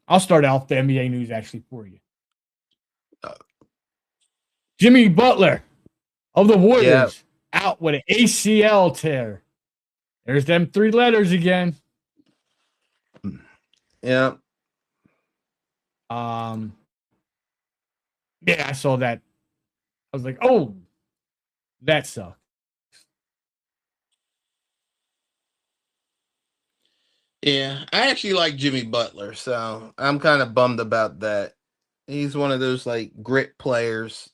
I'll start out the NBA news actually for you. Uh, Jimmy Butler of the Yeah. Warriors out with an ACL tear. There's them 3 letters again. Yeah. Yeah, I saw that. I was like, oh, that sucks. Yeah. I actually like Jimmy Butler, so I'm kind of bummed about that. He's one of those like grit players.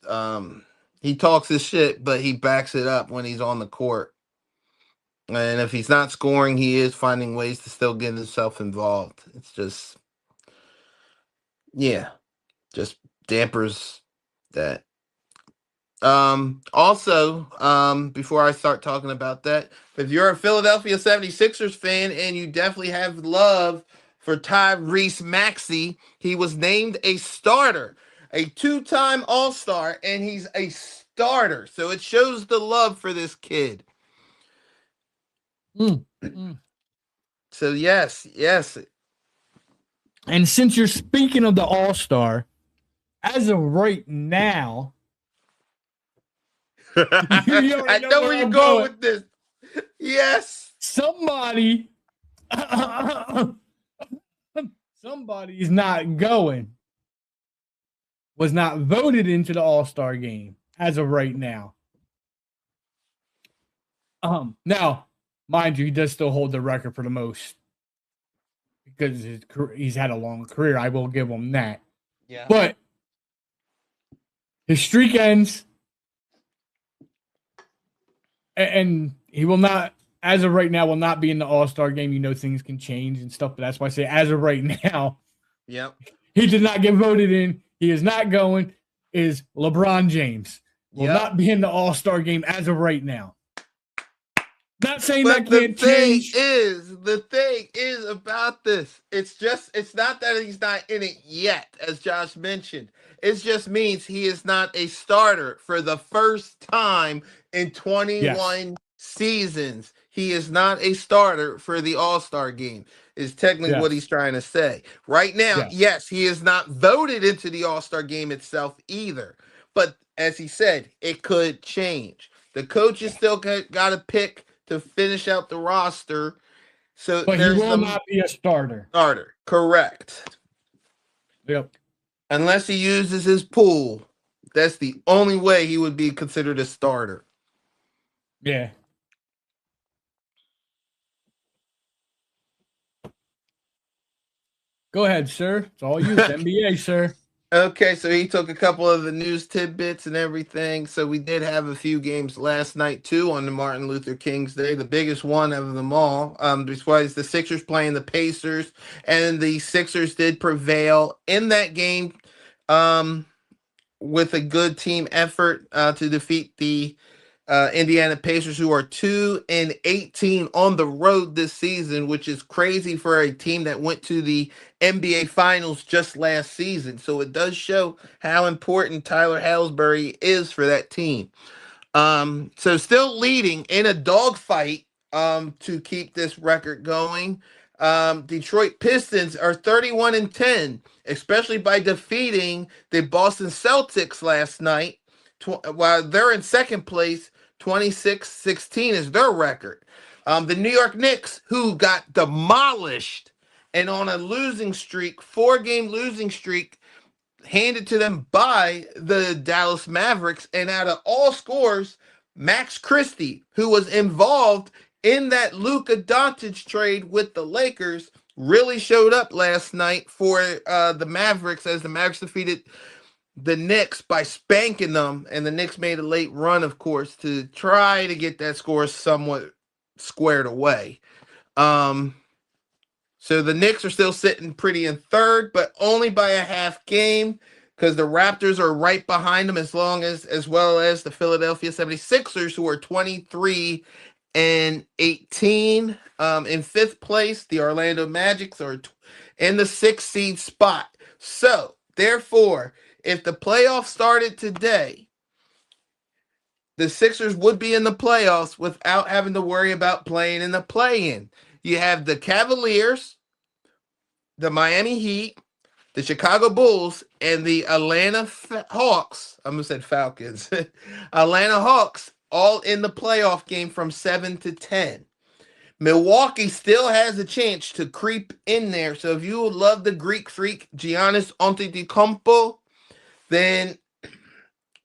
He talks his shit, but he backs it up when he's on the court. And if he's not scoring, he is finding ways to still get himself involved. It's just, yeah, just dampers that. Also, before I start talking about that, if you're a Philadelphia 76ers fan and you definitely have love for Tyrese Maxey, he was named a starter, a 2-time All-Star, and he's a starter. So it shows the love for this kid. So yes. And since you're speaking of the All-Star, as of right now, I know where you're going with this. Yes. Somebody is not going. Was not voted into the All-Star game as of right now. Now, mind you, he does still hold the record for the most because he's had a long career. I will give him that. Yeah. But his streak ends, and he will not, as of right now, will not be in the All-Star game. You know, things can change and stuff, but that's why I say as of right now. Yep. He did not get voted in. He is not going. Is LeBron James will not be in the All-Star game as of right now. Not saying but that can't change. The thing is about this. It's not that he's not in it yet, as Josh mentioned. It just means he is not a starter for the first time in 21 seasons. He is not a starter for the All-Star game, is technically what he's trying to say. Right now, yes, he is not voted into the All-Star game itself either. But as he said, it could change. The coaches still got to pick to finish out the roster. So but he will not be a starter. Starter, correct. Yep. Unless he uses his pool. That's the only way he would be considered a starter. Yeah. Go ahead, sir. It's all you. It's NBA, sir. Okay, so he took a couple of the news tidbits and everything. So we did have a few games last night too on the Martin Luther King's Day, the biggest one of them all. Besides the Sixers playing the Pacers, and the Sixers did prevail in that game, with a good team effort to defeat the Indiana Pacers, who are 2-18 on the road this season, which is crazy for a team that went to the NBA Finals just last season. So it does show how important Tyler Hailsbury is for that team. So still leading in a dogfight to keep this record going. Detroit Pistons are 31-10, especially by defeating the Boston Celtics last night. While they're in second place, 26-16 is their record. The New York Knicks, who got demolished and on a losing streak, 4-game losing streak, handed to them by the Dallas Mavericks. And out of all scores, Max Christie, who was involved in that Luka Doncic trade with the Lakers, really showed up last night for the Mavericks, as the Mavericks defeated the Knicks by spanking them, and the Knicks made a late run, of course, to try to get that score somewhat squared away. So the Knicks are still sitting pretty in third, but only by a half game, because the Raptors are right behind them, as well as the Philadelphia 76ers, who are 23-18. In fifth place, the Orlando Magic are in the 6th seed spot. So, therefore, if the playoffs started today, the Sixers would be in the playoffs without having to worry about playing in the play-in. You have the Cavaliers, the Miami Heat, the Chicago Bulls and the Atlanta Hawks, I almost said Falcons, Atlanta Hawks, all in the playoff game from 7 to 10. Milwaukee still has a chance to creep in there. So if you love the Greek freak, Giannis Antetokounmpo, then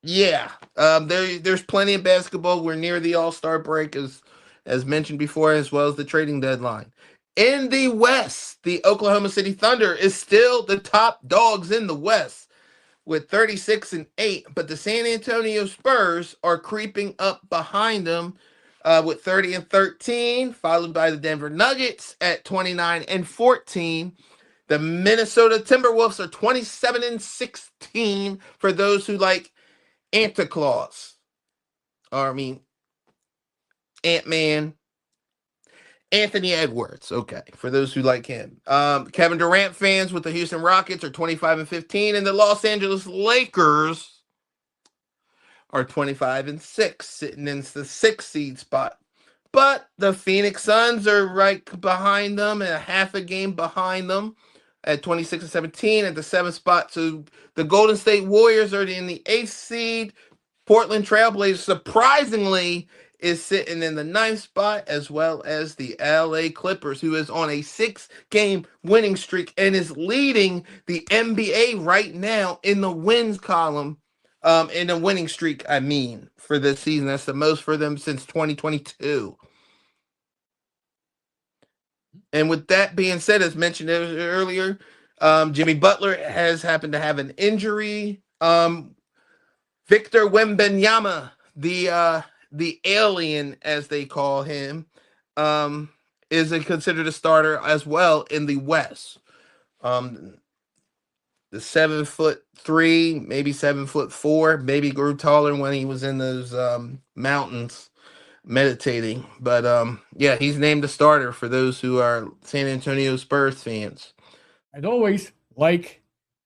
yeah, there's plenty of basketball. We're near the All-Star break, as mentioned before, as well as the trading deadline. In the West, the Oklahoma City Thunder is still the top dogs in the West with 36-8, but the San Antonio Spurs are creeping up behind them with 30-13, followed by the Denver Nuggets at 29-14. The Minnesota Timberwolves are 27-16 for those who like Ant-Claus. Ant-Man. Anthony Edwards, okay, for those who like him. Kevin Durant fans with the Houston Rockets are 25-15, and the Los Angeles Lakers are 25-6, sitting in the 6th seed spot. But the Phoenix Suns are right behind them and a half a game behind them at 26-17 at the 7th spot. So the Golden State Warriors are in the 8th seed. Portland Trailblazers, surprisingly, is sitting in the 9th spot, as well as the LA Clippers, who is on a 6-game winning streak and is leading the NBA right now in the wins column, in a winning streak, for this season. That's the most for them since 2022. And with that being said, as mentioned earlier, Jimmy Butler has happened to have an injury. Victor Wembanyama, the alien, as they call him, is considered a starter as well in the West. The 7'3", maybe 7'4", maybe grew taller when he was in those mountains meditating. But yeah, he's named a starter for those who are San Antonio Spurs fans. As always, like,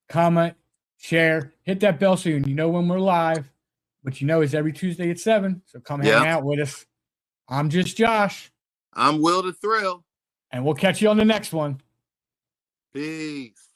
comment, share, hit that bell so you know when we're live. But it's every Tuesday at 7, so come hang out with us. I'm just Josh. I'm Will the Thrill. And we'll catch you on the next one. Peace.